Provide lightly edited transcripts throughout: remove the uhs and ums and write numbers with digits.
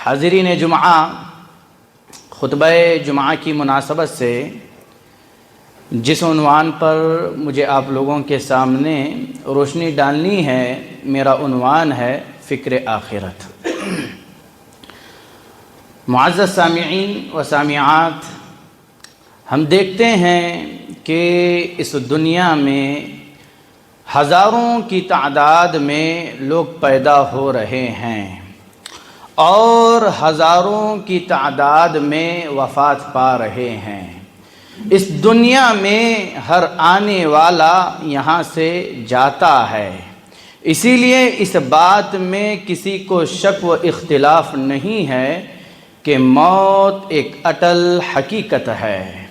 حاضرین جمعہ، خطبہ جمعہ کی مناسبت سے جس عنوان پر مجھے آپ لوگوں کے سامنے روشنی ڈالنی ہے، میرا عنوان ہے فکر آخرت۔ معزز سامعین و سامعات، ہم دیکھتے ہیں کہ اس دنیا میں ہزاروں کی تعداد میں لوگ پیدا ہو رہے ہیں اور ہزاروں کی تعداد میں وفات پا رہے ہیں۔ اس دنیا میں ہر آنے والا یہاں سے جاتا ہے، اسی لیے اس بات میں کسی کو شک و اختلاف نہیں ہے کہ موت ایک اٹل حقیقت ہے۔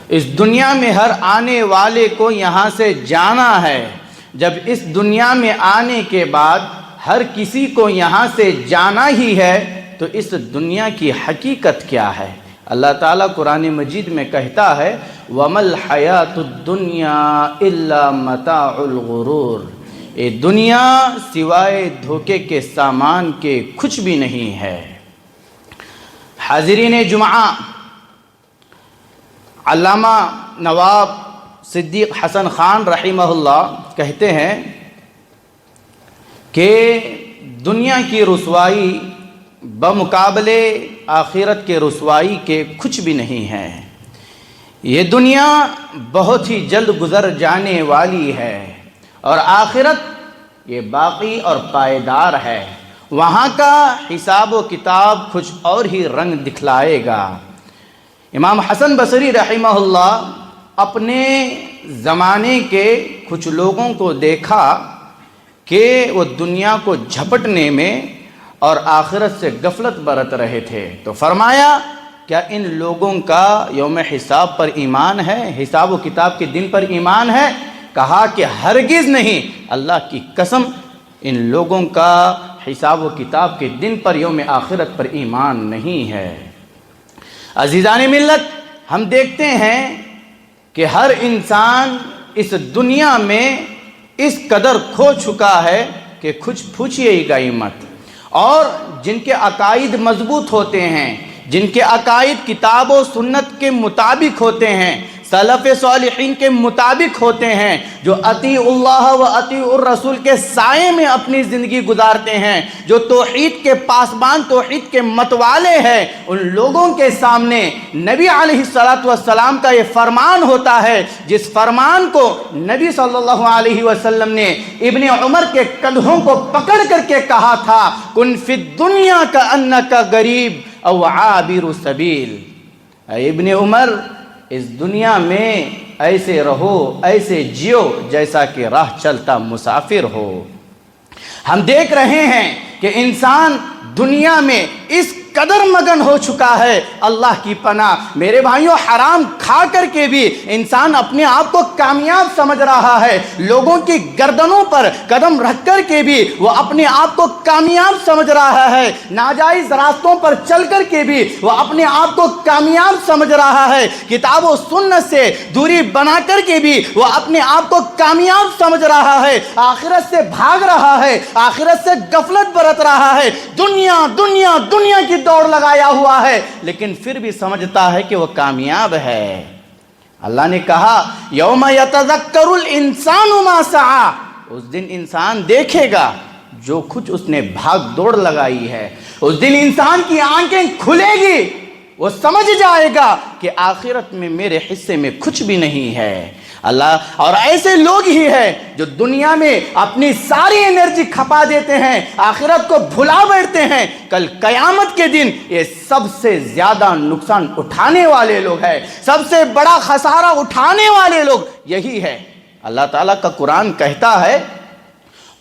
اس دنیا میں ہر آنے والے کو یہاں سے جانا ہے۔ جب اس دنیا میں آنے کے بعد ہر کسی کو یہاں سے جانا ہی ہے تو اس دنیا کی حقیقت کیا ہے؟ اللہ تعالیٰ قرآن مجید میں کہتا ہے وَمَا الْحَيَاةُ الدُّنْيَا إِلَّا مَتَاعُ الْغُرُورِ، یہ دنیا سوائے دھوکے کے سامان کے کچھ بھی نہیں ہے۔ حاضرین جمعہ، علامہ نواب صدیق حسن خان رحمہ اللہ کہتے ہیں کہ دنیا کی رسوائی بمقابلے آخرت کے رسوائی کے کچھ بھی نہیں ہے۔ یہ دنیا بہت ہی جلد گزر جانے والی ہے اور آخرت یہ باقی اور پائیدار ہے۔ وہاں کا حساب و کتاب کچھ اور ہی رنگ دکھلائے گا۔ امام حسن بصری رحمہ اللہ اپنے زمانے کے کچھ لوگوں کو دیکھا کہ وہ دنیا کو جھپٹنے میں اور آخرت سے غفلت برت رہے تھے، تو فرمایا کیا ان لوگوں کا یوم حساب پر ایمان ہے، حساب و کتاب کے دن پر ایمان ہے؟ کہا کہ ہرگز نہیں، اللہ کی قسم ان لوگوں کا حساب و کتاب کے دن پر یوم آخرت پر ایمان نہیں ہے۔ عزیزان ملت، ہم دیکھتے ہیں کہ ہر انسان اس دنیا میں اس قدر کھو چکا ہے کہ کچھ پوچھئے ہی گئی مت۔ اور جن کے عقائد مضبوط ہوتے ہیں، جن کے عقائد کتاب و سنت کے مطابق ہوتے ہیں، سلف صالحین کے مطابق ہوتے ہیں، جو اطیع اللہ و اطیع الرسول کے سائے میں اپنی زندگی گزارتے ہیں، جو توحید کے پاسبان، توحید کے متوالے ہیں، ان لوگوں کے سامنے نبی علیہ السلام کا یہ فرمان ہوتا ہے، جس فرمان کو نبی صلی اللہ علیہ وسلم نے ابن عمر کے کندھوں کو پکڑ کر کے کہا تھا کن فی الدنیا کأنک غریب او عابر سبیل۔ اے ابن عمر، اس دنیا میں ایسے رہو، ایسے جیو جیسا کہ راہ چلتا مسافر ہو۔ ہم دیکھ رہے ہیں کہ انسان دنیا میں اس قدر مگن ہو چکا ہے، اللہ کی پناہ میرے بھائیوں، حرام کھا کر کے بھی انسان اپنے آپ کو کامیاب سمجھ رہا ہے، لوگوں کی گردنوں پر قدم رکھ کر کے بھی وہ اپنے آپ کو کامیاب سمجھ رہا ہے، ناجائز راستوں پر چل کر کے بھی وہ اپنے آپ کو کامیاب سمجھ رہا ہے، کتاب و سنت سے دوری بنا کر کے بھی وہ اپنے آپ کو کامیاب سمجھ رہا ہے، آخرت سے بھاگ رہا ہے، آخرت سے غفلت برت رہا ہے، دنیا دنیا دنیا کی دوڑ لگایا ہوا ہے، لیکن پھر بھی سمجھتا ہے کہ وہ کامیاب ہے۔ اللہ نے کہا یوم یتذکر الانسان ما سعی، اس دن انسان دیکھے گا جو کچھ اس نے بھاگ دوڑ لگائی ہے، اس دن انسان کی آنکھیں کھلے گی، وہ سمجھ جائے گا کہ آخرت میں میرے حصے میں کچھ بھی نہیں ہے۔ اللہ اور ایسے لوگ ہی ہیں جو دنیا میں اپنی ساری انرجی کھپا دیتے ہیں، آخرت کو بھلا بیٹھتے ہیں، کل قیامت کے دن یہ سب سے زیادہ نقصان اٹھانے والے لوگ ہیں، سب سے بڑا خسارہ اٹھانے والے لوگ یہی ہے۔ اللہ تعالیٰ کا قرآن کہتا ہے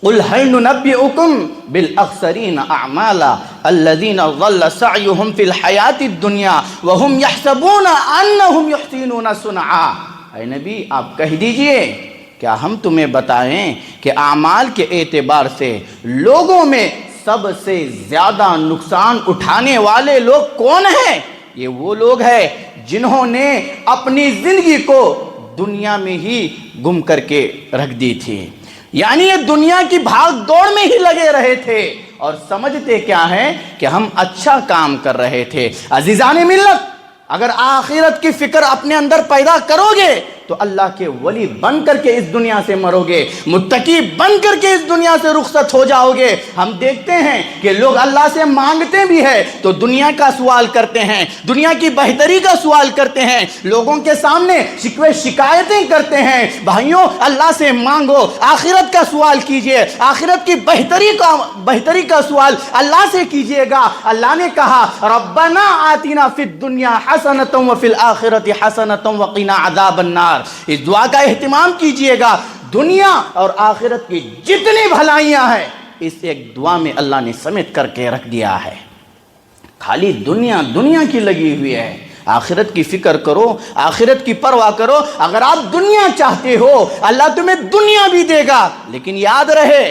قُلْ هَلْ نُنَبِّئُكُمْ بِالْأَخْسَرِينَ أَعْمَالًا الَّذِينَ ضَلَّ سَعْيُهُمْ فِي الْحَيَاةِ الدُّنْيَا وَهُمْ يَحْسَبُونَ أَنَّهُمْ يُحْسِنُونَ صُنْعًا۔ اے نبی، آپ کہہ دیجئے کیا ہم تمہیں بتائیں کہ اعمال کے اعتبار سے لوگوں میں سب سے زیادہ نقصان اٹھانے والے لوگ کون ہیں؟ یہ وہ لوگ ہیں جنہوں نے اپنی زندگی کو دنیا میں ہی گم کر کے رکھ دی تھی، یعنی یہ دنیا کی بھاگ دوڑ میں ہی لگے رہے تھے اور سمجھتے کیا ہیں کہ ہم اچھا کام کر رہے تھے۔ عزیزان ملت، اگر آخرت کی فکر اپنے اندر پیدا کرو گے تو اللہ کے ولی بن کر کے اس دنیا سے مرو گے، متقی بن کر کے اس دنیا سے رخصت ہو جاؤ گے۔ ہم دیکھتے ہیں کہ لوگ اللہ سے مانگتے بھی ہیں تو دنیا کا سوال کرتے ہیں، دنیا کی بہتری کا سوال کرتے ہیں، لوگوں کے سامنے شکوے شکایتیں کرتے ہیں۔ بھائیوں، اللہ سے مانگو، آخرت کا سوال کیجئے، آخرت کی بہتری کا سوال اللہ سے کیجئے گا۔ اللہ نے کہا ربنا آتنا فی الدنیا حسنۃ وفی الآخرۃ حسنۃ وقنا عذاب النار۔ اس دعا کا اہتمام کیجئے گا۔ دنیا اور آخرت کی جتنی بھلائیاں ہیں اس ایک دعا میں اللہ نے سمیٹ کر کے رکھ دیا ہے۔ خالی دنیا کی لگی ہوئی ہے، آخرت کی فکر کرو، آخرت کی پرواہ کرو۔ اگر آپ دنیا چاہتے ہو اللہ تمہیں دنیا بھی دے گا، لیکن یاد رہے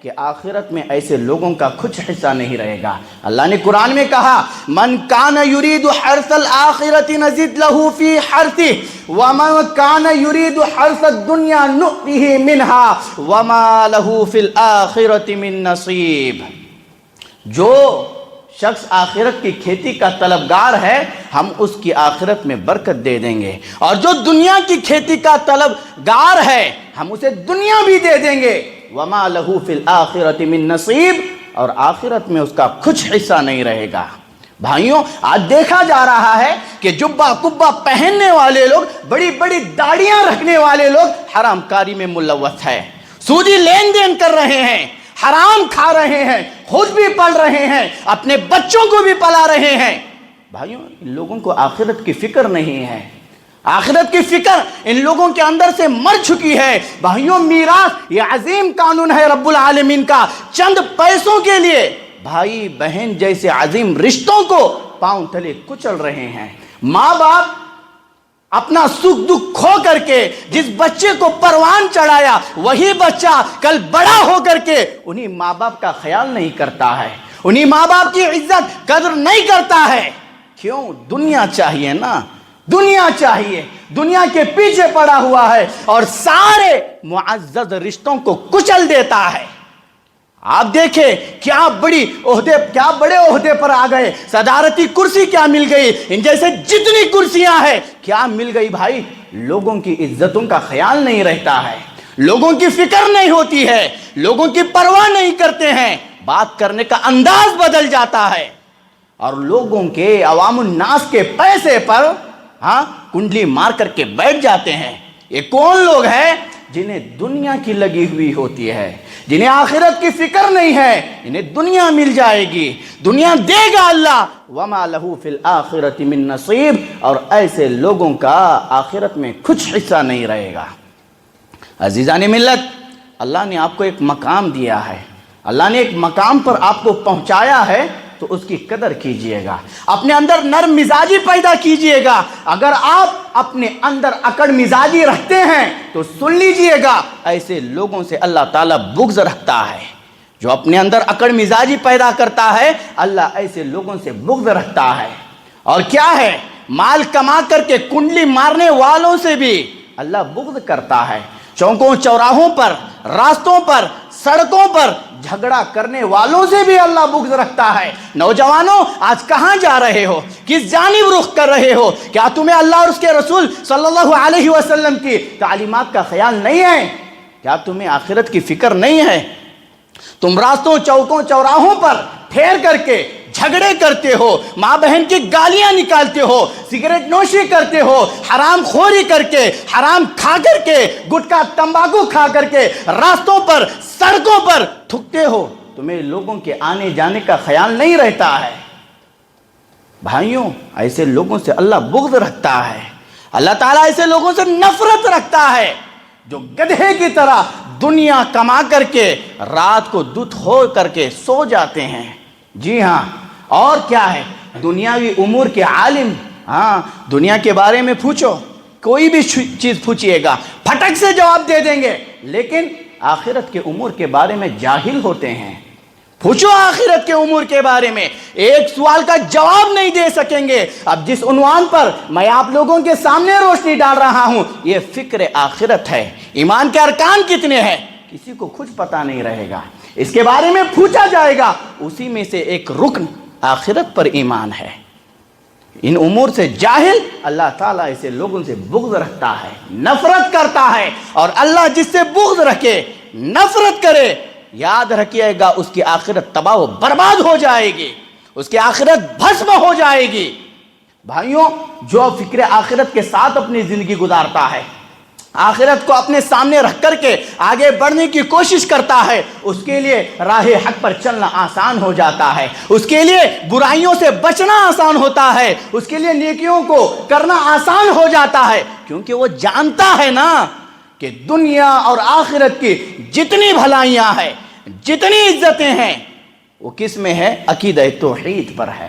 کہ آخرت میں ایسے لوگوں کا کچھ حصہ نہیں رہے گا۔ اللہ نے قرآن میں کہا من کان یرید حرث الآخرۃ نزد له فی حرثہ ومن کان یرید حرث الدنیا نؤتہ منہا وما له فی الآخرۃ من نصیب۔ جو شخص آخرت کی کھیتی کا طلبگار ہے ہم اس کی آخرت میں برکت دے دیں گے، اور جو دنیا کی کھیتی کا طلبگار ہے ہم اسے دنیا بھی دے دیں گے۔ وما له فی الآخرۃ من نصیب، اور آخرت میں اس کا کچھ حصہ نہیں رہے گا۔ بھائیوں، آج دیکھا جا رہا ہے کہ جبہ کبہ پہننے والے لوگ، بڑی بڑی داڑیاں رکھنے والے لوگ حرام کاری میں ملوث ہے، سودی لین دین کر رہے ہیں، حرام کھا رہے ہیں، خود بھی پل رہے ہیں، اپنے بچوں کو بھی پلا رہے ہیں۔ بھائیوں، ان لوگوں کو آخرت کی فکر نہیں ہے، آخرت کی فکر ان لوگوں کے اندر سے مر چکی ہے۔ بھائیوں، میراث یہ عظیم قانون ہے رب العالمین کا، چند پیسوں کے لیے بھائی بہن جیسے عظیم رشتوں کو پاؤں تلے کچل رہے ہیں۔ ماں باپ اپنا سکھ دکھ کھو کر کے جس بچے کو پروان چڑھایا وہی بچہ کل بڑا ہو کر کے انہی ماں باپ کا خیال نہیں کرتا ہے، انہی ماں باپ کی عزت قدر نہیں کرتا ہے۔ کیوں؟ دنیا چاہیے نا، دنیا چاہیے، دنیا کے پیچھے پڑا ہوا ہے اور سارے معزز رشتوں کو کچل دیتا ہے۔ آپ دیکھیں کیا بڑے عہدے پر آ گئے، صدارتی کرسی کیا مل گئی، ان جیسے جتنی کرسیاں ہیں کیا مل گئی۔ بھائی، لوگوں کی عزتوں کا خیال نہیں رہتا ہے، لوگوں کی فکر نہیں ہوتی ہے، لوگوں کی پرواہ نہیں کرتے ہیں، بات کرنے کا انداز بدل جاتا ہے، اور لوگوں کے عوام الناس کے پیسے پر کنڈلی مار کر کے بیٹھ جاتے ہیں۔ یہ کون لوگ ہیں؟ جنہیں دنیا کی لگی ہوئی ہوتی ہے، جنہیں آخرت کی فکر نہیں ہے، انہیں دنیا مل جائے گی، دنیا دے گا اللہ۔ وما لہ فی الآخرۃ من نصیب، اور ایسے لوگوں کا آخرت میں کچھ حصہ نہیں رہے گا۔ عزیزان ملت، اللہ نے آپ کو ایک مقام دیا ہے، اللہ نے ایک مقام پر آپ کو پہنچایا ہے، تو اس کی قدر کیجئے گا، اپنے اندر نرم مزاجی پیدا کیجئے گا۔ اگر آپ اپنے اندر اکڑ مزاجی رکھتے ہیں تو سن لیجئے گا ایسے لوگوں سے اللہ تعالیٰ بغض رکھتا ہے۔ جو اپنے اندر اکڑ مزاجی پیدا کرتا ہے اللہ ایسے لوگوں سے بغض رکھتا ہے۔ اور کیا ہے؟ مال کما کر کے کنڈلی مارنے والوں سے بھی اللہ بغض کرتا ہے۔ چوکوں چوراہوں پر، راستوں پر، سڑکوں پر جھگڑا کرنے والوں سے بھی اللہ بغض رکھتا ہے۔ نوجوانوں، آج کہاں جا رہے ہو؟ کس جانب رخ کر رہے ہو؟ کیا تمہیں اللہ اور اس کے رسول صلی اللہ علیہ وسلم کی تعلیمات کا خیال نہیں ہے؟ کیا تمہیں آخرت کی فکر نہیں ہے؟ تم راستوں، چوکوں، چوراہوں پر ٹھہر کر کے جھگڑے کرتے ہو، ماں بہن کی گالیاں نکالتے ہو، سگریٹ نوشی کرتے ہو، حرام خوری کر کے، حرام کھا کر کے، گٹکا تمباکو کھا کر کے راستوں پر، سڑکوں پر تھکتے ہو، تمہیں لوگوں کے آنے جانے کا خیال نہیں رہتا ہے۔ بھائیوں، ایسے لوگوں سے اللہ بغض رکھتا ہے، اللہ تعالیٰ ایسے لوگوں سے نفرت رکھتا ہے جو گدھے کی طرح دنیا کما کر کے رات کو دودھ ہو کر کے سو جاتے ہیں۔ جی ہاں، اور کیا ہے؟ دنیاوی امور کے عالم، دنیا کے بارے میں پوچھو، کوئی بھی چیز پوچھئے گا پھٹک سے جواب دے دیں گے، لیکن آخرت کے امور کے بارے میں جاہل ہوتے ہیں۔ پوچھو آخرت کے امور کے بارے میں، ایک سوال کا جواب نہیں دے سکیں گے۔ اب جس عنوان پر میں آپ لوگوں کے سامنے روشنی ڈال رہا ہوں یہ فکر آخرت ہے۔ ایمان کے ارکان کتنے ہیں کسی کو کچھ پتا نہیں رہے گا، اس کے بارے میں پوچھا جائے گا، اسی میں سے ایک رکن آخرت پر ایمان ہے۔ ان امور سے جاہل اللہ تعالیٰ اسے لوگوں سے بغض رکھتا ہے، نفرت کرتا ہے، اور اللہ جس سے بغض رکھے، نفرت کرے، یاد رکھیے گا اس کی آخرت تباہ و برباد ہو جائے گی، اس کی آخرت بھسم ہو جائے گی۔ بھائیوں، جو فکر آخرت کے ساتھ اپنی زندگی گزارتا ہے، آخرت کو اپنے سامنے رکھ کر کے آگے بڑھنے کی کوشش کرتا ہے، اس کے لیے راہ حق پر چلنا آسان ہو جاتا ہے، اس کے لیے برائیوں سے بچنا آسان ہوتا ہے، اس کے لیے نیکیوں کو کرنا آسان ہو جاتا ہے، کیونکہ وہ جانتا ہے نا کہ دنیا اور آخرت کی جتنی بھلائیاں ہیں، جتنی عزتیں ہیں، وہ کس میں ہے؟ عقیدہ توحید پر ہے۔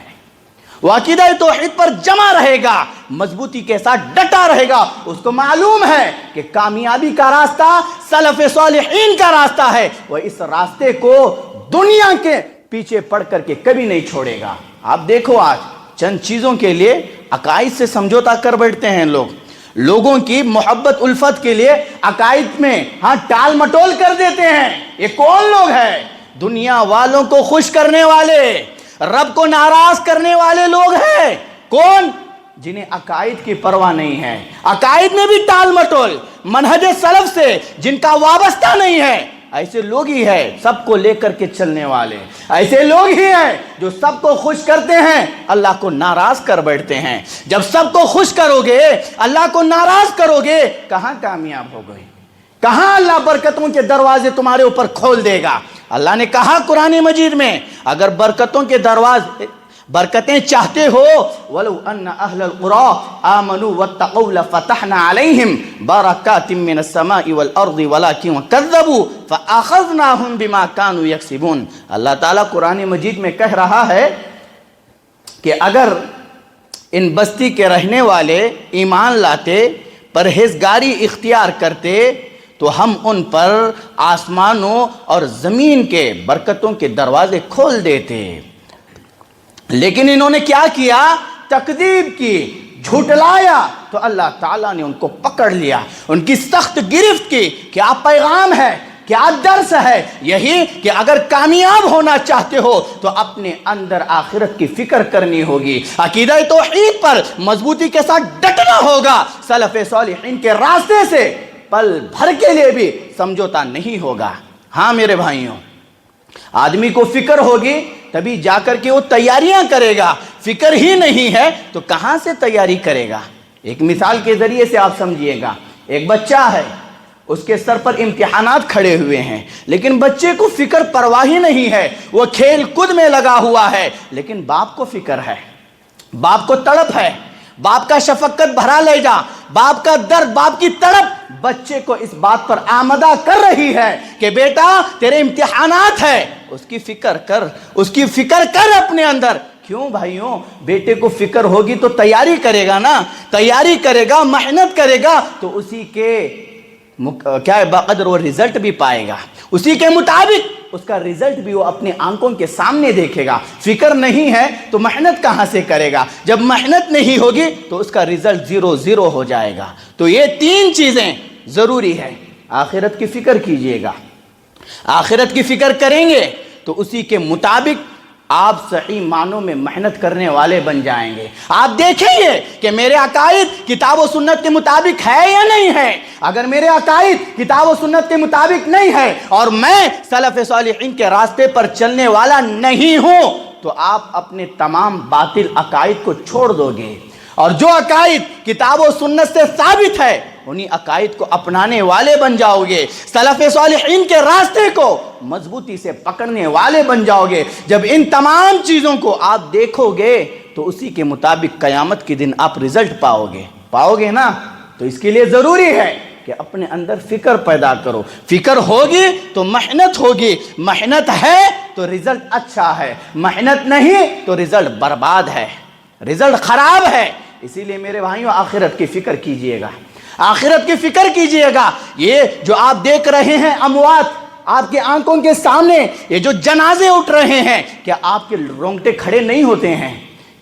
وہ عقیدہ توحید پر جمع رہے گا، مضبوطی کے ساتھ ڈٹا رہے گا، اس کو معلوم ہے کہ کامیابی کا راستہ سلف صالحین کا راستہ ہے، وہ اس راستے کو دنیا کے پیچھے پڑ کر کے کبھی نہیں چھوڑے گا۔ آپ دیکھو آج چند چیزوں کے لیے عقائد سے سمجھوتا کر بیٹھتے ہیں لوگوں کی محبت الفت کے لیے عقائد میں ٹال مٹول کر دیتے ہیں۔ یہ کون لوگ ہیں؟ دنیا والوں کو خوش کرنے والے، رب کو ناراض کرنے والے لوگ ہیں۔ کون؟ جنہیں عقائد کی پرواہ نہیں ہے، عقائد میں بھی ٹال مٹول، منہج سلف سے جن کا وابستہ نہیں ہے، ایسے لوگ ہی ہیں سب کو لے کر کے چلنے والے، ایسے لوگ ہی ہیں جو سب کو خوش کرتے ہیں، اللہ کو ناراض کر بیٹھتے ہیں۔ جب سب کو خوش کرو گے، اللہ کو ناراض کرو گے، کہاں کامیاب ہو گئے؟ کہاں اللہ برکتوں کے دروازے تمہارے اوپر کھول دے گا؟ اللہ نے کہا قرآن مجید میں، اگر برکتوں کے دروازے، برکتیں چاہتے ہو، وَلَوْ أَنَّ أَهْلَ الْقُرَىٰ آمَنُوا وَاتَّقَوْا لَفَتَحْنَا عَلَيْهِمْ بَرَكَاتٍ مِّنَ السَّمَاءِ وَالْأَرْضِ وَلَٰكِن كَذَّبُوا فَأَخَذْنَاهُمْ بِمَا كَانُوا يَكْسِبُونَ۔ اللہ تعالیٰ قرآن مجید میں کہہ رہا ہے کہ اگر ان بستی کے رہنے والے ایمان لاتے، پرہیزگاری اختیار کرتے، تو ہم ان پر آسمانوں اور زمین کے برکتوں کے دروازے کھول دیتے۔ لیکن انہوں نے کیا کیا؟ تکذیب کی، جھٹلایا، تو اللہ تعالیٰ نے ان کو پکڑ لیا، ان کی سخت گرفت کی۔ کیا پیغام ہے، کیا درس ہے؟ یہی کہ اگر کامیاب ہونا چاہتے ہو تو اپنے اندر آخرت کی فکر کرنی ہوگی، عقیدہ توحید پر مضبوطی کے ساتھ ڈٹنا ہوگا، سلف صالحین کے راستے سے پل بھر کے لیے بھی سمجھوتا نہیں ہوگا۔ ہاں میرے بھائیوں، آدمی کو فکر ہوگی تبھی جا کر کے وہ تیاریاں کرے گا، فکر ہی نہیں ہے تو کہاں سے تیاری کرے گا؟ ایک مثال کے ذریعے سے آپ سمجھیے گا، ایک بچہ ہے، اس کے سر پر امتحانات کھڑے ہوئے ہیں، لیکن بچے کو فکر پرواہ ہی نہیں ہے، وہ کھیل کود میں لگا ہوا ہے، لیکن باپ کو فکر ہے، باپ کو تڑپ ہے، باپ کا شفقت بھرا لے جا، باپ کا درد، باپ کی تڑپ بچے کو اس بات پر آمدہ کر رہی ہے کہ بیٹا تیرے امتحانات ہے، اس کی فکر کر، اس کی فکر کر اپنے اندر۔ کیوں بھائیوں؟ بیٹے کو فکر ہوگی تو تیاری کرے گا نا، تیاری کرے گا، محنت کرے گا، تو اسی کے کیا بقدر وہ رزلٹ بھی پائے گا، اسی کے مطابق اس کا رزلٹ بھی وہ اپنے آنکھوں کے سامنے دیکھے گا۔ فکر نہیں ہے تو محنت کہاں سے کرے گا؟ جب محنت نہیں ہوگی تو اس کا رزلٹ 0 ہو جائے گا۔ تو یہ تین چیزیں ضروری ہے۔ آخرت کی فکر کیجئے گا، آخرت کی فکر کریں گے تو اسی کے مطابق آپ صحیح معنوں میں محنت کرنے والے بن جائیں گے۔ آپ دیکھیں گے کہ میرے عقائد کتاب و سنت کے مطابق ہے یا نہیں ہے۔ اگر میرے عقائد کتاب و سنت کے مطابق نہیں ہے اور میں سلف صالحین کے راستے پر چلنے والا نہیں ہوں تو آپ اپنے تمام باطل عقائد کو چھوڑ دو گے، اور جو عقائد کتاب و سنت سے ثابت ہے انہی عقائد کو اپنانے والے بن جاؤ گے، سلف صالحین کے راستے کو مضبوطی سے پکڑنے والے بن جاؤ گے۔ جب ان تمام چیزوں کو آپ دیکھو گے تو اسی کے مطابق قیامت کے دن آپ رزلٹ پاؤ گے نا۔ تو اس کے لیے ضروری ہے کہ اپنے اندر فکر پیدا کرو، فکر ہوگی تو محنت ہوگی، محنت ہے تو رزلٹ اچھا ہے، محنت نہیں تو رزلٹ برباد ہے، رزلٹ خراب ہے۔ اسی لیے میرے بھائیوں آخرت کی فکر کیجئے گا، آخرت کی فکر کیجئے گا۔ یہ جو آپ دیکھ رہے ہیں اموات آپ کے آنکھوں کے سامنے، یہ جو جنازے اٹھ رہے ہیں، کیا آپ کے رونگٹے کھڑے نہیں ہوتے ہیں؟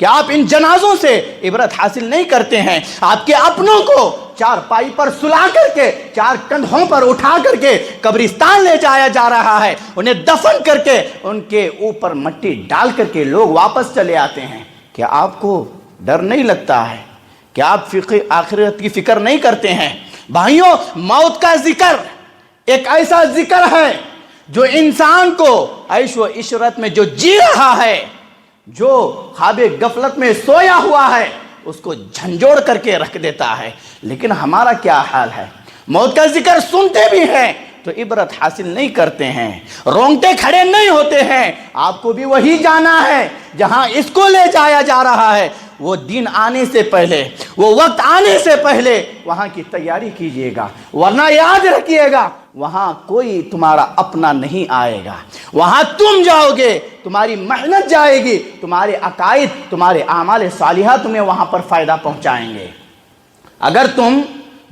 کہ آپ ان جنازوں سے عبرت حاصل نہیں کرتے ہیں؟ آپ کے اپنوں کو چار پائی پر سلا کر کے، چار کندھوں پر اٹھا کر کے قبرستان لے جایا جا رہا ہے، انہیں دفن کر کے ان کے اوپر مٹی ڈال کر کے لوگ واپس چلے آتے ہیں۔ کیا آپ کو ڈر نہیں لگتا ہے؟ کیا آپ آخرت کی فکر نہیں کرتے ہیں؟ بھائیوں، موت کا ذکر ایک ایسا ذکر ہے جو انسان کو عیش و عشرت میں جو جی رہا ہے، جو خواب غفلت میں سویا ہوا ہے، اس کو جھنجھوڑ کر کے رکھ دیتا ہے۔ لیکن ہمارا کیا حال ہے؟ موت کا ذکر سنتے بھی ہیں تو عبرت حاصل نہیں کرتے ہیں، رونگٹے کھڑے نہیں ہوتے ہیں۔ آپ کو بھی وہی جانا ہے جہاں اس کو لے جایا جا رہا ہے۔ وہ دن آنے سے پہلے، وہ وقت آنے سے پہلے وہاں کی تیاری کیجئے گا، ورنہ یاد رکھیے گا وہاں کوئی تمہارا اپنا نہیں آئے گا۔ وہاں تم جاؤ گے، تمہاری محنت جائے گی، تمہارے عقائد، تمہارے اعمال صالحہ تمہیں وہاں پر فائدہ پہنچائیں گے۔ اگر تم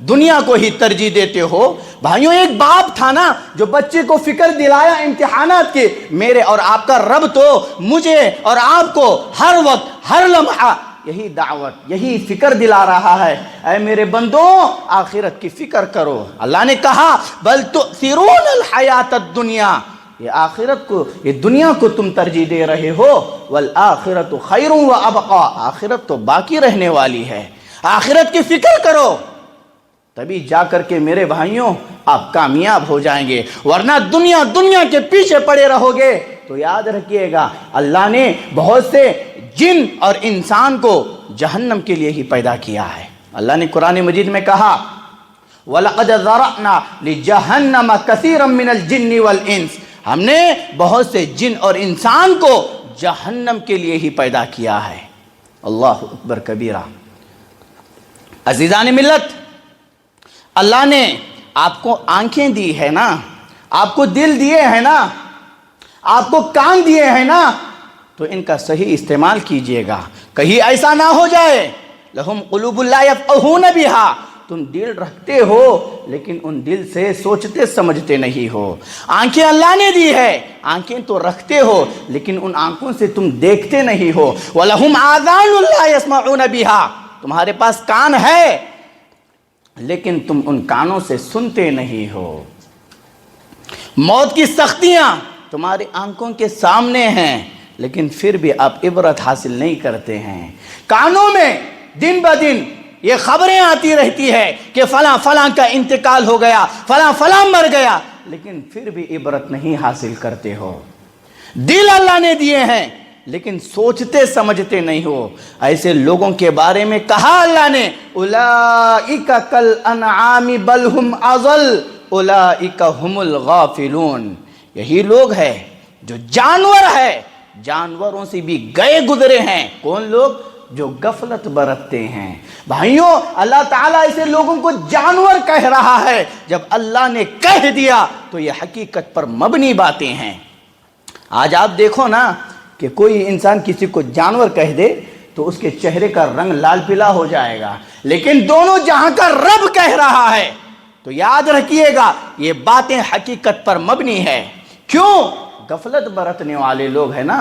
دنیا کو ہی ترجیح دیتے ہو، بھائیوں ایک باپ تھا نا جو بچے کو فکر دلایا امتحانات کی، میرے اور آپ کا رب تو مجھے اور آپ کو ہر وقت ہر لمحہ یہی دعوت، یہی فکر دلا رہا ہے، اے میرے بندوں آخرت کی فکر کرو۔ اللہ نے کہا بل تؤثرون الحیات الدنیا، یہ آخرت کو، یہ دنیا کو تم ترجیح دے رہے ہو، والآخرت خیر وابقا، آخرت تو باقی رہنے والی ہے۔ آخرت کی فکر کرو، تبھی جا کر کے میرے بھائیوں آپ کامیاب ہو جائیں گے، ورنہ دنیا کے پیچھے پڑے رہو گے تو یاد رکھیے گا اللہ نے بہت سے جن اور انسان کو جہنم کے لیے ہی پیدا کیا ہے۔ اللہ نے قرآن مجید میں کہا وَلَقَدْ ذَرَأْنَا لِجَهَنَّمَ كَثِيرًا مِنَ الْجِنِّ وَالْإِنسِ، ہم نے بہت سے جن اور انسان کو جہنم کے لیے ہی پیدا کیا ہے۔ اللہ اکبر کبیرہ۔ عزیزان ملت، اللہ نے آپ کو آنکھیں دی ہے نا، آپ کو دل دیے ہیں نا، آپ کو کان دیے ہیں نا، تو ان کا صحیح استعمال کیجئے گا، کہیں ایسا نہ ہو جائے لہم قلوب لا یفقہون بہا، تم دل رکھتے ہو لیکن ان دل سے سوچتے سمجھتے نہیں ہو۔ آنکھیں اللہ نے دی ہے، آنکھیں تو رکھتے ہو لیکن ان آنکھوں سے تم دیکھتے نہیں ہو۔ وَلَهُمْ آذَانٌ لَا يَسْمَعُونَ بِهَا، تمہارے پاس کان ہے لیکن تم ان کانوں سے سنتے نہیں ہو۔ موت کی سختیاں تمہاری آنکھوں کے سامنے ہیں لیکن پھر بھی آپ عبرت حاصل نہیں کرتے ہیں۔ کانوں میں دن بدن یہ خبریں آتی رہتی ہے کہ فلاں فلاں کا انتقال ہو گیا، فلاں فلاں مر گیا، لیکن پھر بھی عبرت نہیں حاصل کرتے ہو۔ دل اللہ نے دیے ہیں لیکن سوچتے سمجھتے نہیں ہو۔ ایسے لوگوں کے بارے میں کہا اللہ نے اولئک کالانعام بل ہم اضل اولئک ہم الغافلون، یہی لوگ ہیں جو جانور ہے، جانوروں سے بھی گئے گزرے ہیں۔ کون لوگ؟ جو غفلت برتتے ہیں۔ بھائیوں اللہ تعالیٰ ایسے لوگوں کو جانور کہہ رہا ہے، جب اللہ نے کہہ دیا تو یہ حقیقت پر مبنی باتیں ہیں۔ آج آپ دیکھو نا کہ کوئی انسان کسی کو جانور کہہ دے تو اس کے چہرے کا رنگ لال پلا ہو جائے گا، لیکن دونوں جہاں کا رب کہہ رہا ہے تو یاد رکھیے گا یہ باتیں حقیقت پر مبنی ہے۔ کیوں؟ غفلت برتنے والے لوگ ہیں نا،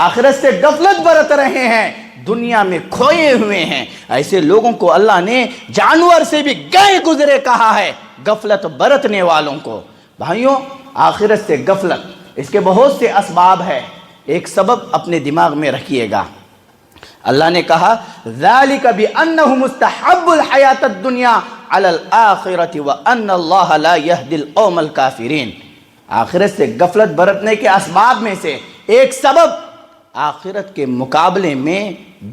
آخرت سے غفلت برت رہے ہیں، دنیا میں کھوئے ہوئے ہیں۔ ایسے لوگوں کو اللہ نے جانور سے بھی گئے گزرے کہا ہے، غفلت برتنے والوں کو۔ بھائیوں آخرت سے غفلت، اس کے بہت سے اسباب ہیں، ایک سبب اپنے دماغ میں رکھیے گا۔ اللہ نے کہا ذَلِكَ بِأَنَّهُ مُسْتَحَبُّ الْحَيَاةَ الدُّنْيَا عَلَى الْآخِرَةِ وَأَنَّ اللَّهَ لَا يَهْدِي الْقَوْمَ الْكَافِرِينَ۔ آخرت سے غفلت برتنے کے اسباب میں سے ایک سبب آخرت کے مقابلے میں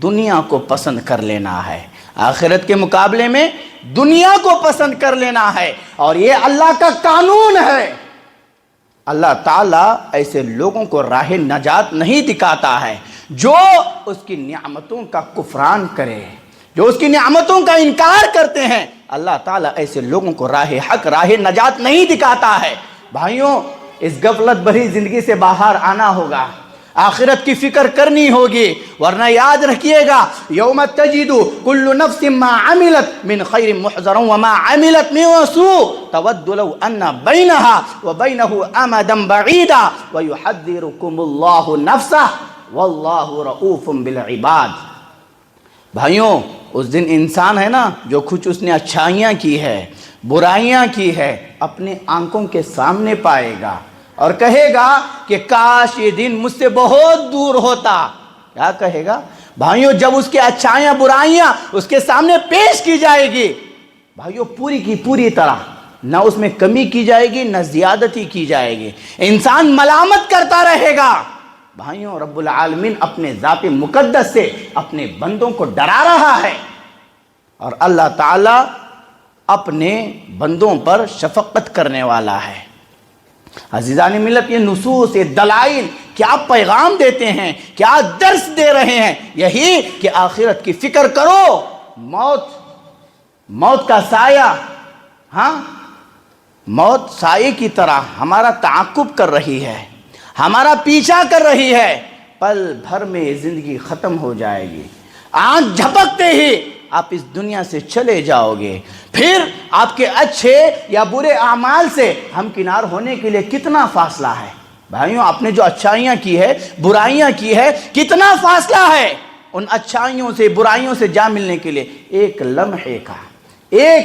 دنیا کو پسند کر لینا ہے۔ آخرت کے مقابلے میں دنیا کو پسند کر لینا ہے، اور یہ اللہ کا قانون ہے۔ اللہ تعالیٰ ایسے لوگوں کو راہ نجات نہیں دکھاتا ہے جو اس کی نعمتوں کا کفران کرے، جو اس کی نعمتوں کا انکار کرتے ہیں۔ اللہ تعالیٰ ایسے لوگوں کو راہ حق، راہ نجات نہیں دکھاتا ہے۔ بھائیوں اس غفلت بھری زندگی سے باہر آنا ہوگا، آخرت کی فکر کرنی ہوگی، ورنہ یاد رکھیے گا یوم تجد کل نفس ما عملت من خیر محضرا وما عملت من سوء تود لو ان بینها وبینه امدا بعیدا ویحذرکم اللہ نفسه واللہ رؤوف بالعباد۔ بھائیوں اس دن انسان ہے نا جو کچھ اس نے اچھائیاں کی ہے برائیاں کی ہے اپنے آنکھوں کے سامنے پائے گا اور کہے گا کہ کاش یہ دن مجھ سے بہت دور ہوتا. کیا کہے گا بھائیوں جب اس کے اچھائیاں برائیاں اس کے سامنے پیش کی جائے گی بھائیوں پوری کی پوری طرح نہ اس میں کمی کی جائے گی نہ زیادتی کی جائے گی. انسان ملامت کرتا رہے گا. بھائیوں رب العالمین اپنے ذات مقدس سے اپنے بندوں کو ڈرا رہا ہے اور اللہ تعالیٰ اپنے بندوں پر شفقت کرنے والا ہے. عزیزان ملت یہ نصوص یہ دلائل کیا پیغام دیتے ہیں کیا درس دے رہے ہیں یہی کہ آخرت کی فکر کرو. موت کا سایہ موت سائے کی طرح ہمارا تعاقب کر رہی ہے ہمارا پیچھا کر رہی ہے. پل بھر میں زندگی ختم ہو جائے گی. آنکھ جھپکتے ہی آپ اس دنیا سے چلے جاؤ گے. پھر آپ کے اچھے یا برے اعمال سے ہمکنار ہونے کے لیے کتنا فاصلہ ہے. بھائیوں آپ نے جو اچھائیاں کی ہے برائیاں کی ہے کتنا فاصلہ ہے ان اچھائیوں سے برائیوں سے جا ملنے کے لیے. ایک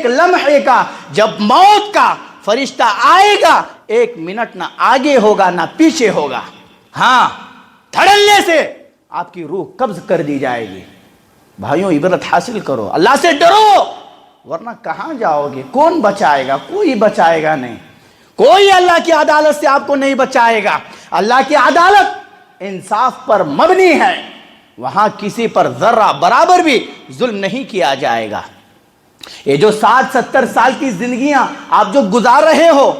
لمحے کا جب موت کا فرشتہ آئے گا 1 منٹ نہ آگے ہوگا نہ پیچھے ہوگا. دھڑلنے سے آپ کی روح قبض کر دی جائے گی. بھائیوں عبرت حاصل کرو اللہ سے ڈرو ورنہ کہاں جاؤ گے. کون بچائے گا کوئی بچائے گا نہیں. کوئی اللہ کی عدالت سے آپ کو نہیں بچائے گا. اللہ کی عدالت انصاف پر مبنی ہے. وہاں کسی پر ذرہ برابر بھی ظلم نہیں کیا جائے گا. یہ جو 60-70 سال کی زندگیاں آپ جو گزار رہے ہو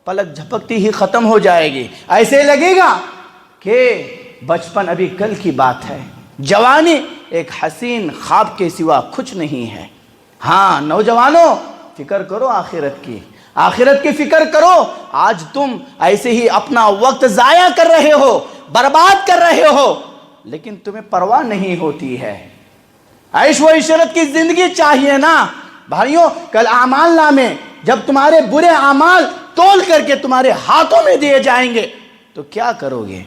پلک جھپکتی ہی ختم ہو جائے گی. ایسے لگے گا کہ بچپن ابھی کل کی بات ہے. جوانی ایک حسین خواب کے سوا کچھ نہیں ہے. نوجوانوں فکر کرو آخرت کی فکر کرو. آج تم ایسے ہی اپنا وقت ضائع کر رہے ہو برباد کر رہے ہو لیکن تمہیں پرواہ نہیں ہوتی ہے. عیش و عشرت کی زندگی چاہیے نا. بھائیوں کل اعمال نامے جب تمہارے برے اعمال تول کر کے تمہارے ہاتھوں میں دیے جائیں گے تو کیا کرو گے؟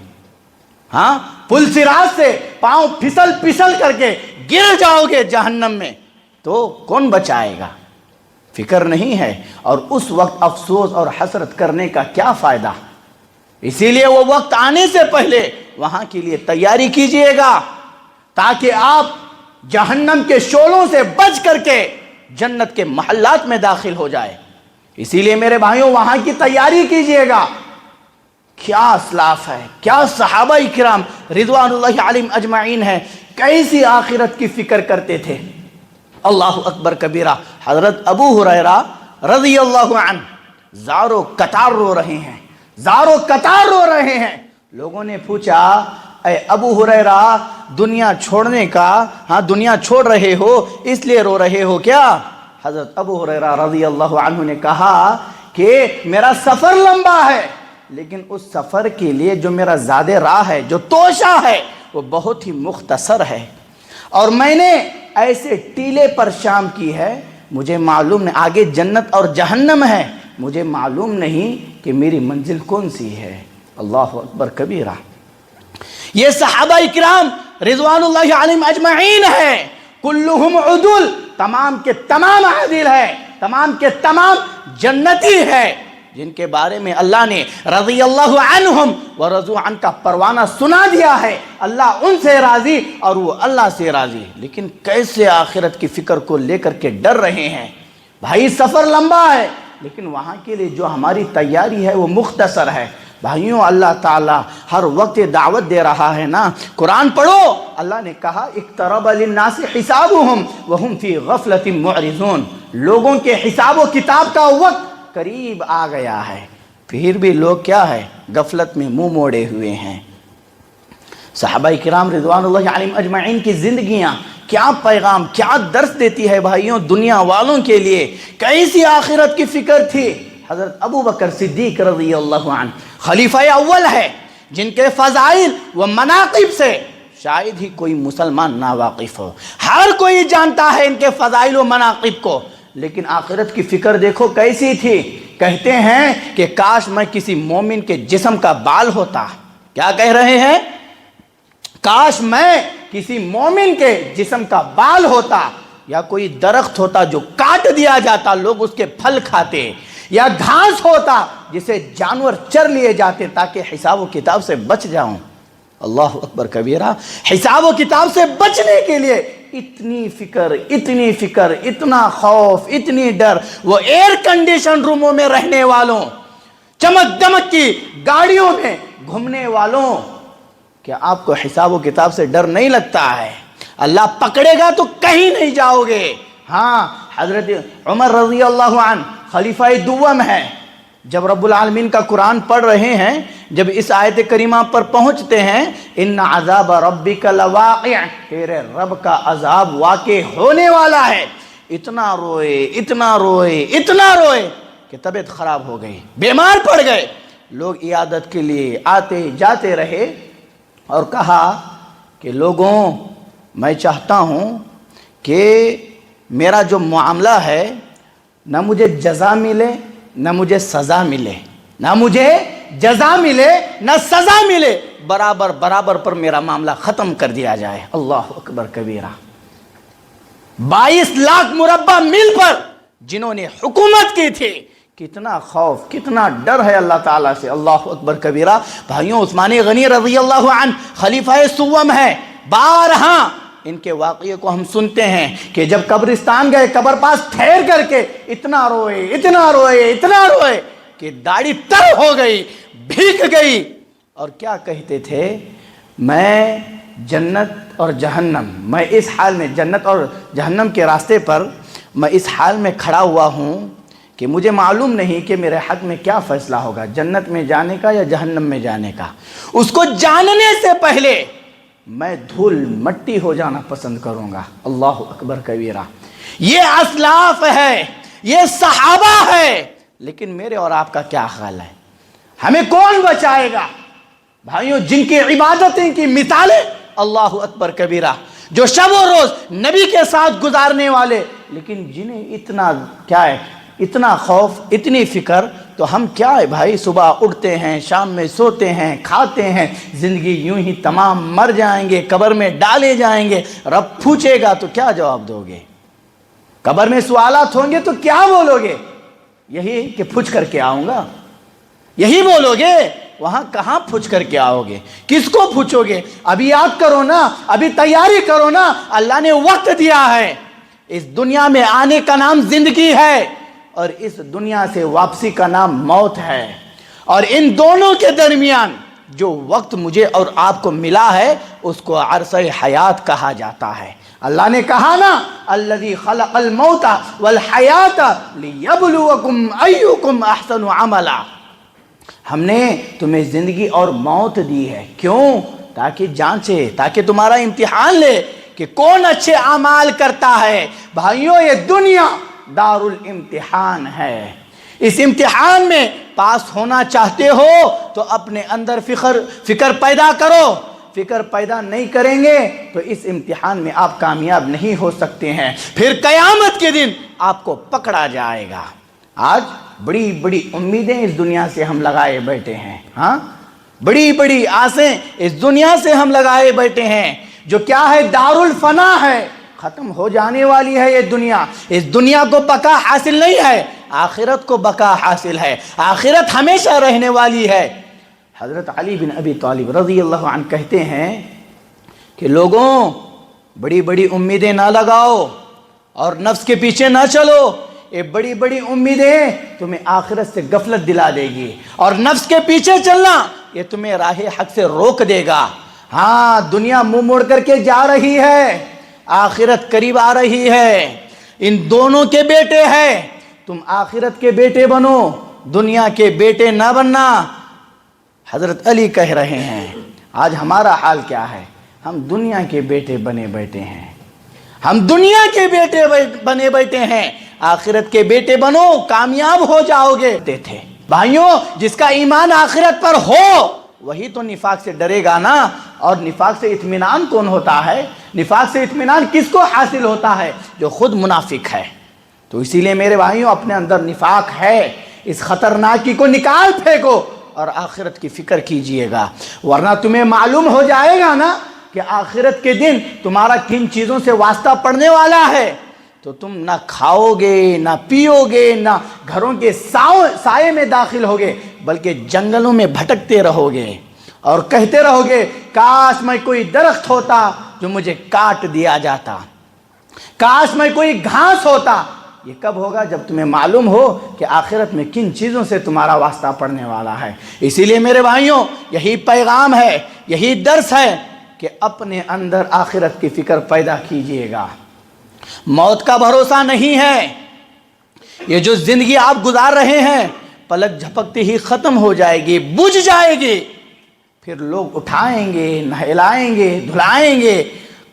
پل صراط سے پاؤں پھسل کر کے گر جاؤ گے جہنم میں تو کون بچائے گا؟ فکر نہیں ہے اور اس وقت افسوس اور حسرت کرنے کا کیا فائدہ. اسی لیے وہ وقت آنے سے پہلے وہاں کے لیے تیاری کیجئے گا تاکہ آپ جہنم کے شعلوں سے بچ کر کے جنت کے محلات میں داخل ہو جائے. اسی لیے میرے بھائیوں وہاں کی تیاری کیجئے گا. کیا اسلاف ہے کیا صحابہ اکرام رضوان اللہ علیہم اجمعین ہے کیسی آخرت کی فکر کرتے تھے. اللہ اکبر کبیرہ. حضرت ابو ہریرہ رضی اللہ عنہ زاروں قطار رو رہے ہیں. لوگوں نے پوچھا اے ابو ہریرہ دنیا چھوڑنے کا دنیا چھوڑ رہے ہو اس لیے رو رہے ہو کیا؟ حضرت ابو ہریرہ رضی اللہ عنہ نے کہا کہ میرا سفر لمبا ہے لیکن اس سفر کے لیے جو میرا زاد راہ ہے جو توشہ ہے وہ بہت ہی مختصر ہے اور میں نے ایسے ٹیلے پر شام کی ہے مجھے معلوم نہیں آگے جنت اور جہنم ہے مجھے معلوم نہیں کہ میری منزل کون سی ہے. اللہ اکبر کبیرہ. یہ صحابہ اکرام رضوان اللہ علیہم اجمعین ہے کلہم عدول تمام کے تمام عادل ہے تمام کے تمام جنتی ہے جن کے بارے میں اللہ نے رضی اللہ عنہم ورضوا عنہ کا پروانہ سنا دیا ہے. اللہ ان سے راضی اور وہ اللہ سے راضی. لیکن کیسے آخرت کی فکر کو لے کر کے ڈر رہے ہیں. بھائی سفر لمبا ہے لیکن وہاں کے لیے جو ہماری تیاری ہے وہ مختصر ہے. بھائیوں اللہ تعالیٰ ہر وقت دعوت دے رہا ہے نا. قرآن پڑھو. اللہ نے کہا اقترب للناس حسابهم وهم فی غفلۃ معرضون. لوگوں کے حساب و کتاب کا وقت قریب آ گیا ہے پھر بھی لوگ کیا ہے غفلت میں منہ موڑے ہوئے ہیں. صحابہ کرام رضوان اللہ علیہم اجمعین کی زندگیاں کیا پیغام کیا درس دیتی ہے بھائیوں دنیا والوں کے لیے. کیسی آخرت کی فکر تھی. حضرت ابو بکر صدیق رضی اللہ عنہ خلیفہ اول ہے جن کے فضائل و مناقب سے شاید ہی کوئی مسلمان ناواقف ہو. ہر کوئی جانتا ہے ان کے فضائل و مناقب کو لیکن آخرت کی فکر دیکھو کیسی تھی. کہتے ہیں کہ کاش میں کسی مومن کے جسم کا بال ہوتا. کیا کہہ رہے ہیں؟ کاش میں کسی مومن کے جسم کا بال ہوتا یا کوئی درخت ہوتا جو کاٹ دیا جاتا لوگ اس کے پھل کھاتے، یا گھاس ہوتا جسے جانور چر لیے جاتے تاکہ حساب و کتاب سے بچ جاؤں۔ اللہ اکبر کبیرہ، حساب و کتاب سے بچنے کے لیے اتنی فکر، اتنا خوف، اتنی ڈر، وہ ایئر کنڈیشن روموں میں رہنے والوں، چمک دمک کی گاڑیوں میں گھومنے والوں، کیا آپ کو حساب و کتاب سے ڈر نہیں لگتا ہے؟ اللہ پکڑے گا تو کہیں نہیں جاؤ گے۔ ہاں، حضرت عمر رضی اللہ عنہ خلیفہ دوم ہے، جب رب العالمین کا قرآن پڑھ رہے ہیں، جب اس آیت کریمہ پر پہنچتے ہیں، ان عذاب ربک لواقع، تیرے رب کا عذاب واقع ہونے والا ہے، اتنا روئے کہ طبیعت خراب ہو گئی، بیمار پڑ گئے۔ لوگ عیادت کے لیے آتے جاتے رہے اور کہا کہ لوگوں، میں چاہتا ہوں کہ میرا جو معاملہ ہے نہ مجھے جزا ملے نہ مجھے سزا ملے، نہ سزا ملے، برابر پر میرا معاملہ ختم کر دیا جائے۔ اللہ اکبر کبیرہ، 22 لاکھ مربع میل پر جنہوں نے حکومت کی تھی، کتنا خوف، کتنا ڈر ہے اللہ تعالیٰ سے۔ اللہ اکبر کبیرہ۔ بھائیوں، عثمان غنی رضی اللہ عنہ خلیفہ سوم ہے، بارہا ان کے واقعے کو ہم سنتے ہیں کہ جب قبرستان گئے، قبر پاس ٹھہر کر کے اتنا روئے کہ داڑھی تر ہو گئی، بھیگ گئی، اور کیا کہتے تھے؟ میں جنت اور جہنم، میں اس حال میں جنت اور جہنم کے راستے پر میں اس حال میں کھڑا ہوا ہوں کہ مجھے معلوم نہیں کہ میرے حق میں کیا فیصلہ ہوگا، جنت میں جانے کا یا جہنم میں جانے کا۔ اس کو جاننے سے پہلے میں دھول مٹی ہو جانا پسند کروں گا۔ اللہ اکبر کبیرہ۔ یہ اسلاف ہے، یہ صحابہ ہے، لیکن میرے اور آپ کا کیا خیال ہے؟ ہمیں کون بچائے گا؟ بھائیوں، جن کی عبادتیں کی مثالیں، اللہ اکبر کبیرہ، جو شب و روز نبی کے ساتھ گزارنے والے، لیکن جنہیں اتنا خوف، اتنی فکر، تو ہم کیا ہے بھائی؟ صبح اٹھتے ہیں، شام میں سوتے ہیں، کھاتے ہیں، زندگی یوں ہی تمام، مر جائیں گے، قبر میں ڈالے جائیں گے، رب پوچھے گا تو کیا جواب دو گے؟ قبر میں سوالات ہوں گے تو کیا بولو گے؟ یہی کہ پھوچھ کر کے آؤں گا، یہی بولو گے؟ وہاں کہاں پھوچھ کر کے آؤ گے؟ کس کو پوچھو گے؟ ابھی یاد کرو نا، ابھی تیاری کرو نا۔ اللہ نے وقت دیا ہے، اس دنیا میں آنے کا نام زندگی ہے، اور اس دنیا سے واپسی کا نام موت ہے، اور ان دونوں کے درمیان جو وقت مجھے اور آپ کو ملا ہے اس کو عرصہ حیات کہا جاتا ہے۔ اللہ نے کہا نا، الذی خلق الموت والحیات لیبلوکم ایکم احسن عملا، ہم نے تمہیں زندگی اور موت دی ہے، کیوں؟ تاکہ جانچے، تاکہ تمہارا امتحان لے کہ کون اچھے اعمال کرتا ہے۔ بھائیوں، یہ دنیا دار الامتحان ہے، اس امتحان میں پاس ہونا چاہتے ہو تو اپنے اندر فکر پیدا کرو، فکر پیدا نہیں کریں گے تو اس امتحان میں آپ کامیاب نہیں ہو سکتے ہیں، پھر قیامت کے دن آپ کو پکڑا جائے گا۔ آج بڑی بڑی امیدیں اس دنیا سے ہم لگائے بیٹھے ہیں، ہاں، بڑی بڑی آسیں اس دنیا سے ہم لگائے بیٹھے ہیں، جو کیا ہے؟ دار الفنا ہے، ختم ہو جانے والی ہے یہ دنیا۔ اس دنیا کو بقا حاصل نہیں ہے، آخرت کو بقا حاصل ہے، آخرت ہمیشہ رہنے والی ہے۔ حضرت علی بن ابی طالب رضی اللہ عنہ کہتے ہیں کہ لوگوں، بڑی بڑی امیدیں نہ لگاؤ اور نفس کے پیچھے نہ چلو، یہ بڑی بڑی امیدیں تمہیں آخرت سے غفلت دلا دے گی، اور نفس کے پیچھے چلنا یہ تمہیں راہ حق سے روک دے گا۔ ہاں، دنیا منہ موڑ کر کے جا رہی ہے، آخرت قریب آ رہی ہے، ان دونوں کے بیٹے ہیں، تم آخرت کے بیٹے بنو، دنیا کے بیٹے نہ بننا۔ حضرت علی کہہ رہے ہیں، آج ہمارا حال کیا ہے؟ ہم دنیا کے بیٹے بنے بیٹھے ہیں، ہم دنیا کے بیٹے بنے بیٹھے ہیں، آخرت کے بیٹے بنو، کامیاب ہو جاؤ گے۔ تھے بھائیوں، جس کا ایمان آخرت پر ہو وہی تو نفاق سے ڈرے گا نا، اور نفاق سے اطمینان کون ہوتا ہے؟ نفاق سے اطمینان کس کو حاصل ہوتا ہے؟ جو خود منافق ہے۔ تو اسی لیے میرے بھائیوں، اپنے اندر نفاق ہے، اس خطرناکی کو نکال پھینکو اور آخرت کی فکر کیجئے گا، ورنہ تمہیں معلوم ہو جائے گا نا کہ کہ آخرت کے دن تمہارا کن چیزوں سے واسطہ پڑنے والا ہے تو تم نہ کھاؤ گے، نہ پیو گے، نہ گھروں کے سائے میں داخل ہوگے، بلکہ جنگلوں میں بھٹکتے رہو گے اور کہتے رہو گے کاش میں کوئی درخت ہوتا جو مجھے کاٹ دیا جاتا، کاش میں کوئی گھاس ہوتا۔ یہ کب ہوگا؟ جب تمہیں معلوم ہو کہ آخرت میں کن چیزوں سے تمہارا واسطہ پڑنے والا ہے۔ اسی لیے میرے بھائیوں، یہی پیغام ہے، یہی درس ہے کہ اپنے اندر آخرت کی فکر پیدا کیجئے گا۔ موت کا بھروسہ نہیں ہے، یہ جو زندگی آپ گزار رہے ہیں پلک جھپکتے ہی ختم ہو جائے گی، بجھ جائے گی، پھر لوگ اٹھائیں گے، نہلائیں گے، دھلائیں گے،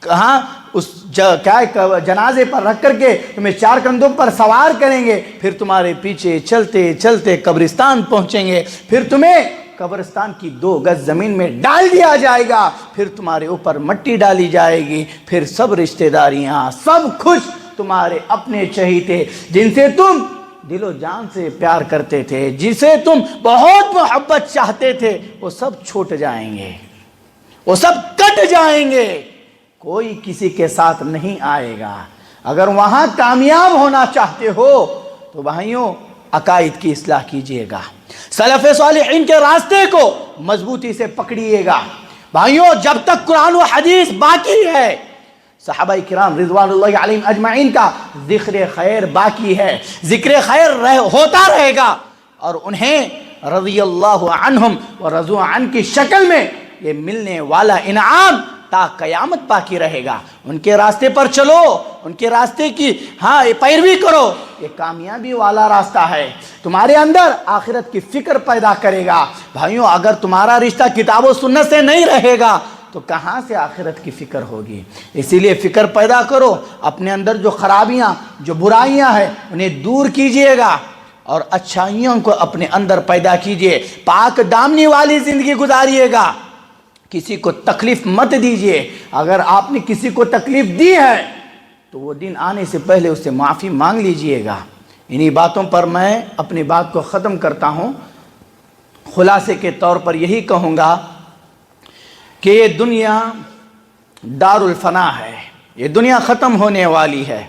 کہاں اس جنازے پر رکھ کر کے تمہیں 4 کندھوں پر سوار کریں گے، پھر تمہارے پیچھے چلتے چلتے قبرستان پہنچیں گے، پھر تمہیں قبرستان کی 2 گز زمین میں ڈال دیا جائے گا، پھر تمہارے اوپر مٹی ڈالی جائے گی، پھر سب رشتہ داریاں، سب کچھ تمہارے اپنے چہیتے جن سے تم دل و جان سے پیار کرتے تھے، جسے تم بہت محبت چاہتے تھے، وہ سب چھوٹ جائیں گے، وہ سب کٹ جائیں گے، کوئی کسی کے ساتھ نہیں آئے گا۔ اگر وہاں کامیاب ہونا چاہتے ہو تو بھائیوں عقائد کی اصلاح کیجئے گا، سلف صالحین کے راستے کو مضبوطی سے پکڑیے گا۔ بھائیوں جب تک قرآن و حدیث باقی ہے، صحابہ کرام رضوان اللہ علیہم اجمعین کا ذکر خیر باقی ہے، ذکر خیر ہوتا رہے گا، اور انہیں رضی اللہ عنہم و رضوا عنہ کی شکل میں یہ ملنے والا انعام تا قیامت باقی رہے گا۔ ان کے راستے پر چلو، ان کے راستے کی پیروی کرو، یہ کامیابی والا راستہ ہے، تمہارے اندر آخرت کی فکر پیدا کرے گا۔ بھائیوں اگر تمہارا رشتہ کتاب و سنت سے نہیں رہے گا تو کہاں سے آخرت کی فکر ہوگی؟ اسی لیے فکر پیدا کرو، اپنے اندر جو خرابیاں، جو برائیاں ہیں انہیں دور کیجئے گا اور اچھائیوں کو اپنے اندر پیدا کیجئے، پاک دامنی والی زندگی گزاریے گا، کسی کو تکلیف مت دیجئے۔ اگر آپ نے کسی کو تکلیف دی ہے تو وہ دن آنے سے پہلے اس سے معافی مانگ لیجئے گا۔ انہی باتوں پر میں اپنی بات کو ختم کرتا ہوں۔ خلاصے کے طور پر یہی کہوں گا کہ یہ دنیا دار الفنا ہے، یہ دنیا ختم ہونے والی ہے،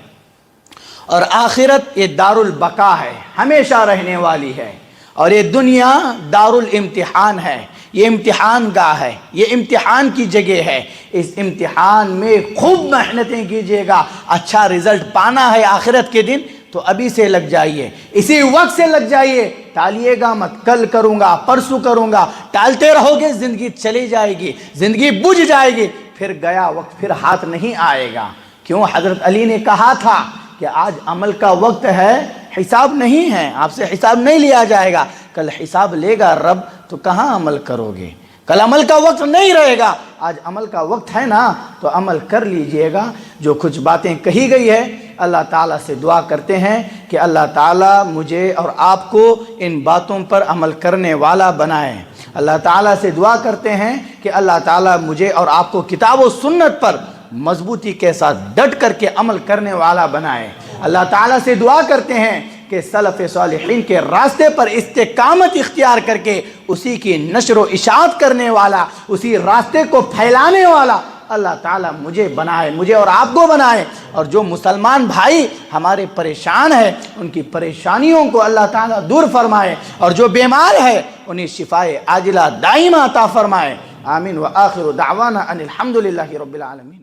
اور آخرت یہ دار البقا ہے، ہمیشہ رہنے والی ہے، اور یہ دنیا دار الامتحان ہے، یہ امتحان گاہ ہے، یہ امتحان کی جگہ ہے۔ اس امتحان میں خوب محنتیں کیجئے گا، اچھا رزلٹ پانا ہے آخرت کے دن تو ابھی سے لگ جائیے، اسی وقت سے لگ جائیے، ٹالیے گا مت، کل کروں گا، پرسوں کروں گا، ٹالتے رہو گے زندگی چلی جائے گی، زندگی بجھ جائے گی، پھر گیا وقت پھر ہاتھ نہیں آئے گا۔ کیوں؟ حضرت علی نے کہا تھا کہ آج عمل کا وقت ہے، حساب نہیں ہے، آپ سے حساب نہیں لیا جائے گا، کل حساب لے گا رب، تو کہاں عمل کرو گے؟ کل عمل کا وقت نہیں رہے گا، آج عمل کا وقت ہے نا، تو عمل کر لیجئے گا۔ جو کچھ باتیں کہی گئی ہے اللہ تعالیٰ سے دعا کرتے ہیں کہ اللہ تعالیٰ مجھے اور آپ کو ان باتوں پر عمل کرنے والا بنائے۔ اللہ تعالیٰ سے دعا کرتے ہیں کہ اللہ تعالیٰ مجھے اور آپ کو کتاب و سنت پر مضبوطی کے ساتھ ڈٹ کر کے عمل کرنے والا بنائے۔ اللہ تعالیٰ سے دعا کرتے ہیں کہ سلف صالحین کے راستے پر استقامت اختیار کر کے اسی کی نشر و اشاعت کرنے والا، اسی راستے کو پھیلانے والا اللہ تعالیٰ مجھے بنائے، مجھے اور آپ کو بنائے، اور جو مسلمان بھائی ہمارے پریشان ہیں ان کی پریشانیوں کو اللہ تعالیٰ دور فرمائے، اور جو بیمار ہے انہیں شفائے عاجلہ دائمہ عطا فرمائے۔ آمین۔ وآخر دعوانا ان الحمدللہ رب العالمین۔